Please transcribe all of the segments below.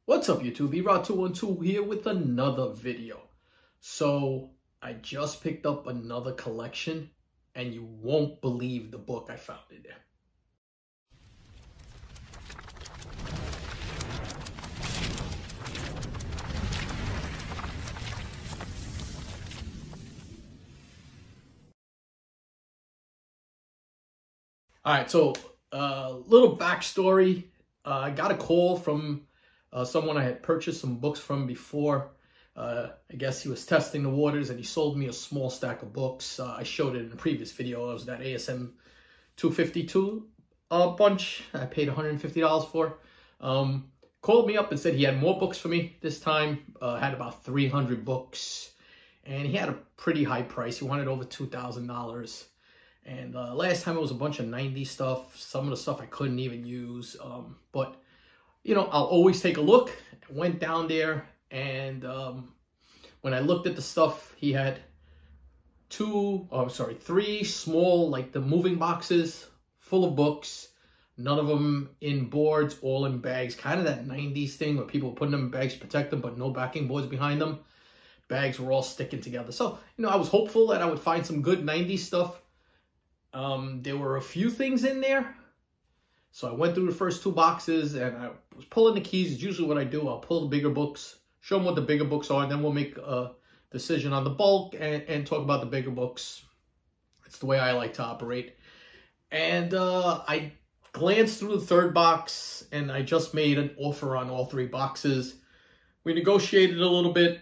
What's up, YouTube? Erod212 here with another video. So I just picked up another collection and you won't believe the book I found in there. All right, so little backstory. I got a call from someone I had purchased some books from before. I guess he was testing the waters and he sold me a small stack of books. I showed it in a previous video. It was that ASM 252 bunch I paid $150 for. Called me up and said he had more books for me this time. Had about 300 books. And he had a pretty high price. He wanted over $2,000. And last time it was a bunch of 90s stuff. Some of the stuff I couldn't even use. But, you know, I'll always take a look. I went down there and when I looked at the stuff, he had three small, like the moving boxes full of books. None of them in boards, all in bags. Kind of that 90s thing where people putting them in bags to protect them, but no backing boards behind them. Bags were all sticking together. So, you know, I was hopeful that I would find some good 90s stuff. There were a few things in there. So I went through the first two boxes and I was pulling the keys. It's usually what I do. I'll pull the bigger books, show them what the bigger books are, and then we'll make a decision on the bulk and talk about the bigger books. It's the way I like to operate. And I glanced through the third box and I just made an offer on all three boxes. We negotiated a little bit,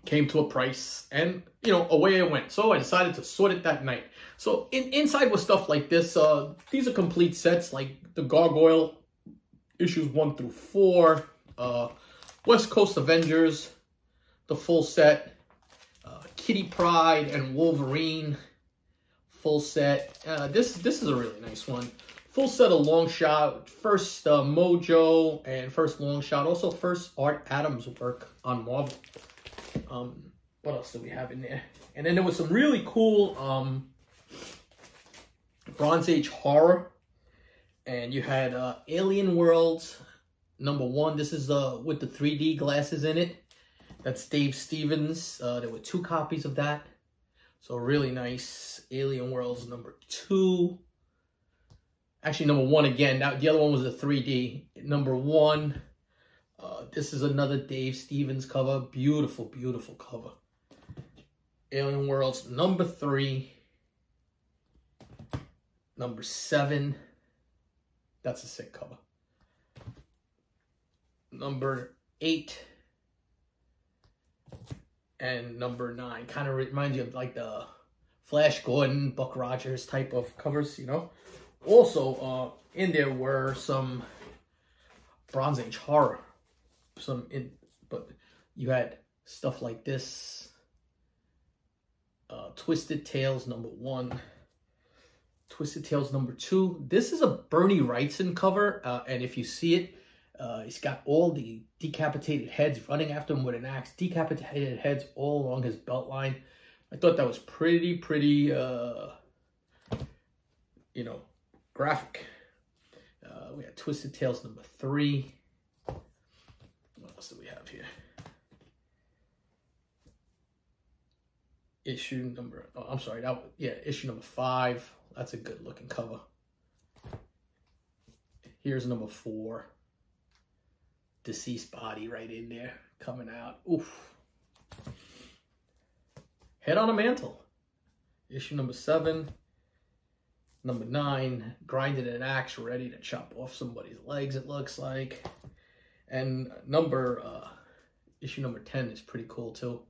came to a price, and, you know, away I went. So I decided to sort it that night. So inside was stuff like this. These are complete sets, like the Gargoyle, issues 1 through 4. West Coast Avengers, the full set. Kitty Pryde and Wolverine, full set. This is a really nice one. Full set of long shot, first Mojo and first long shot. Also first Art Adams work on Marvel. What else do we have in there? And then there was some really cool Bronze Age horror. And you had Alien Worlds #1. This is with the 3D glasses in it. That's Dave Stevens. There were 2 copies of that. So really nice. Alien Worlds #2. Actually, #1 again. Now, the other one was the 3D. #1. This is another Dave Stevens cover. Beautiful, beautiful cover. Alien Worlds #3. #7. That's a sick cover. #8. And #9. Kind of reminds you of like the Flash Gordon, Buck Rogers type of covers, you know. Also, in there were some Bronze Age horror. But you had stuff like this. Twisted Tales #1. Twisted Tales #2. This is a Bernie Wrightson cover, and if you see it, he's got all the decapitated heads running after him with an axe. Decapitated heads all along his belt line. I thought that was pretty, you know, graphic. We had Twisted Tales #3. What else do we have here? Issue #5. That's a good looking cover. Here's #4. Deceased body right in there, coming out. Oof. Head on a Mantle. Issue #7. #9. Grinding an axe, ready to chop off somebody's legs, it looks like. And issue #10 is pretty cool too.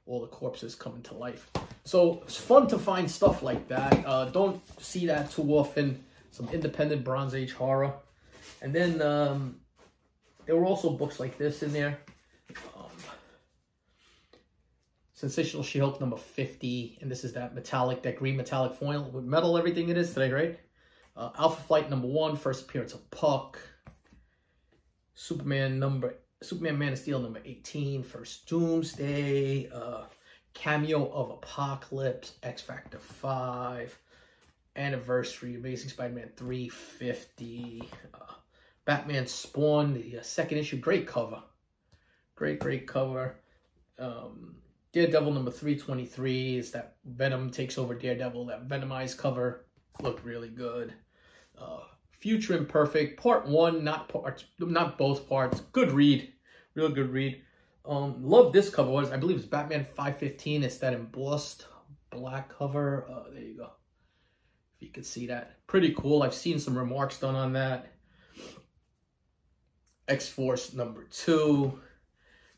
All the corpses coming to life. So it's fun to find stuff like that. Don't see that too often. Some independent Bronze Age horror. And then there were also books like this in there. Sensational She-Hulk #50. And this is that green metallic foil with metal, everything it is today, right? Alpha Flight #1, first appearance of Puck. Superman Man of Steel #18, first Doomsday, cameo of Apocalypse, X Factor 5, Anniversary, Amazing Spider-Man 350, Batman Spawn, the second issue. Great cover. Great cover. Daredevil number 323 is that Venom takes over Daredevil. That Venomized cover looked really good. Future Imperfect, part 1, not both parts. Good read. Real good read. Love this cover. I believe it's Batman 515. It's that embossed black cover. There you go. If you can see that. Pretty cool. I've seen some remarks done on that. X-Force number 2.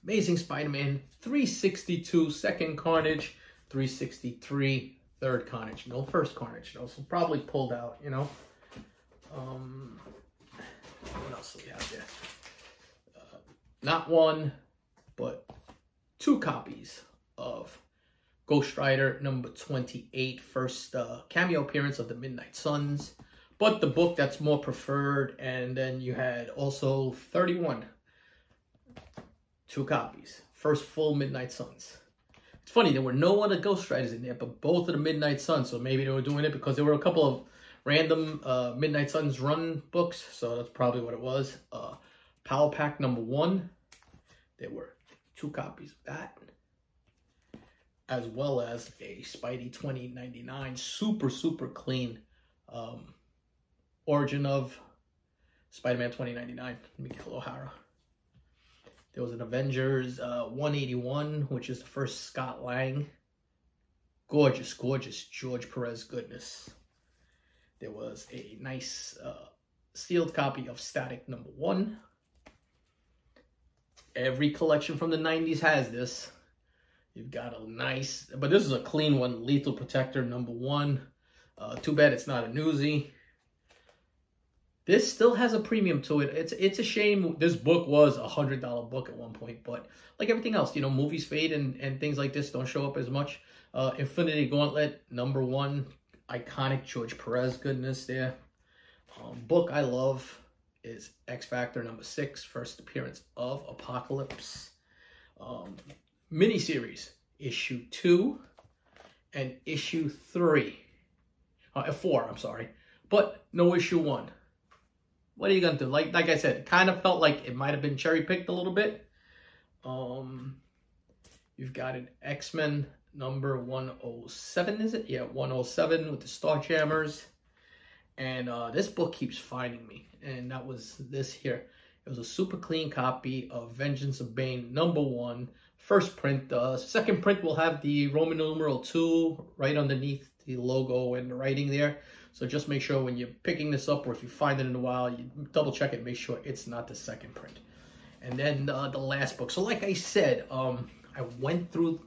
Amazing Spider-Man 362, second Carnage. 363, third Carnage. No first Carnage, though. So probably pulled out, you know. What else do we have there? Not one, but 2 copies of Ghost Rider number 28, first cameo appearance of the Midnight Suns, but the book that's more preferred. And then you had also 31, 2 copies, first full Midnight Suns. It's funny, there were no other Ghost Riders in there, but both of the Midnight Suns, so maybe they were doing it because there were a couple of random Midnight Suns run books, so that's probably what it was. Power Pack number 1, there were 2 copies of that, as well as a Spidey 2099, super clean origin of Spider-Man 2099, Miguel O'Hara. There was an Avengers 181, which is the first Scott Lang. Gorgeous George Perez goodness. There was a nice sealed copy of Static number 1. Every collection from the 90s has this. You've got a nice, but this is a clean one, Lethal Protector number 1. Too bad it's not a newsie. This still has a premium to it. It's a shame. This book was a $100 book at one point, but like everything else, you know, movies fade and things like this don't show up as much. Infinity Gauntlet number 1, iconic George Perez goodness there. Book I love is X Factor number 6, first appearance of Apocalypse. Miniseries issue 2 and issue 3, 4. I'm sorry, but no issue 1. What are you gonna do? Like I said, it kind of felt like it might have been cherry picked a little bit. You've got an X-Men number 107, is it? Yeah, 107 with the Starjammers. And this book keeps finding me. And that was this here. It was a super clean copy of Vengeance of Bane number 1. First print. Second print will have the Roman numeral 2 right underneath the logo and the writing there. So just make sure when you're picking this up, or if you find it in a while, you double check it, make sure it's not the second print. And then the last book. So like I said, I went through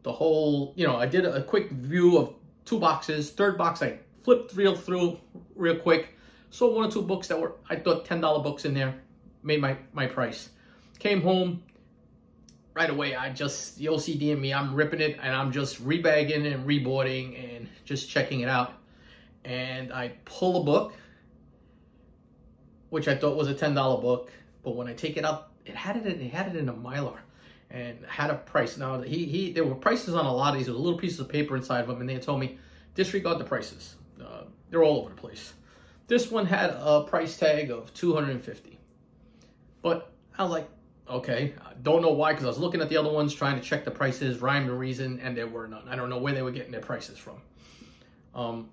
the whole, you know, I did a quick view of 2 boxes. Third box, I flipped through real quick. Saw 1 or 2 books that were, I thought, $10 books in there. Made my price. Came home. Right away, the OCD in me, I'm ripping it and I'm just rebagging and reboarding and just checking it out. And I pull a book, which I thought was a $10 book, but when I take it out, it had it in a Mylar and had a price. Now there were prices on a lot of these. There were little pieces of paper inside of them, and they told me disregard the prices. They're all over the place. This one had a price tag of $250, but I was like, okay, I don't know why, because I was looking at the other ones trying to check the prices, rhyme and reason, and there were none. I don't know where they were getting their prices from.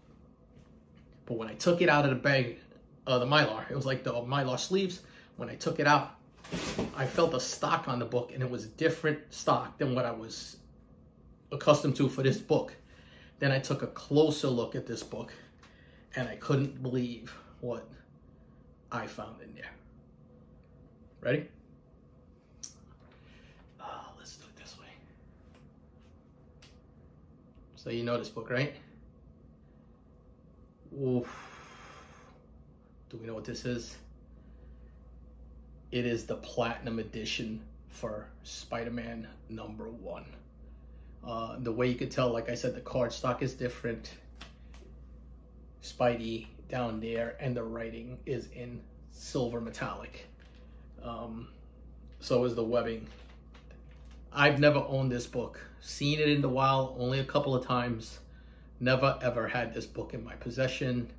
But when I took it out of the bag, the Mylar, it was like the Mylar sleeves. When I took it out, I felt a stock on the book, and it was different stock than what I was accustomed to for this book. Then I took a closer look at this book, and I couldn't believe what I found in there. Ready? Let's do it this way. So you know this book, right? Oof. Do we know what this is? It is the Platinum Edition for Spider-Man number 1. The way you could tell, like I said, the card stock is different. Spidey down there, and the writing is in silver metallic. So is the webbing. I've never owned this book. Seen it in the wild only a couple of times. Never ever had this book in my possession.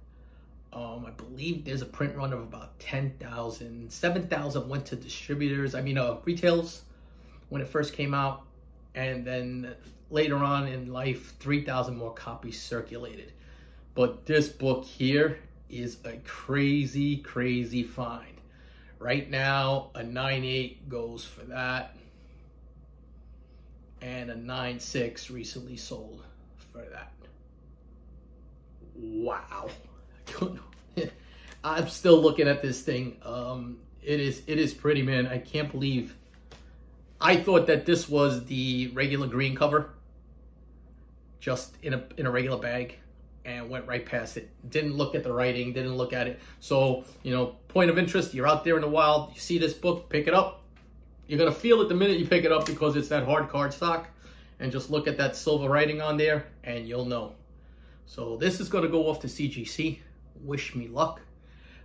I believe there's a print run of about 10,000. 7,000 went to distributors, retails when it first came out. And then later on in life, 3,000 more copies circulated. But this book here is a crazy, crazy find. Right now, a 9.8 goes for that. And a 9.6 recently sold for that. Wow. I'm still looking at this thing. It is pretty, man. I can't believe. I thought that this was the regular green cover, just in a regular bag, and went right past it. Didn't look at the writing, didn't look at it. So, point of interest, you're out there in the wild, you see this book, pick it up. You're going to feel it the minute you pick it up because it's that hard cardstock. And just look at that silver writing on there and you'll know. So this is going to go off to CGC. Wish me luck.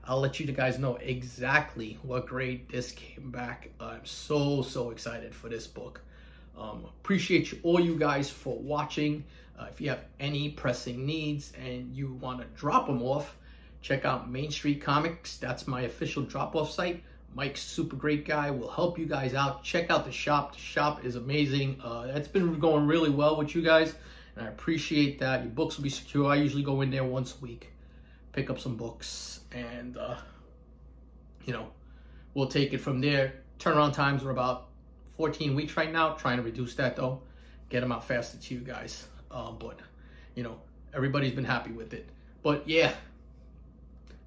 I'll let you guys know exactly what grade this came back. I'm so excited for this book. Appreciate all you guys for watching. If you have any pressing needs and you want to drop them off, check out Main Street Comics. That's my official drop-off site. Mike's super great guy, will help you guys out. Check out the shop. The shop is amazing. It's been going really well with you guys, and I appreciate that. Your books will be secure. I usually go in there once a week, pick up some books, and we'll take it from there. Turnaround times are about 14 weeks right now. Trying to reduce that though, get them out faster to you guys. But everybody's been happy with it. But yeah,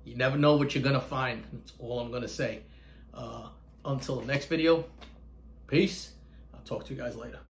you never know what you're gonna find. That's all I'm gonna say. Until the next video, peace. I'll talk to you guys later.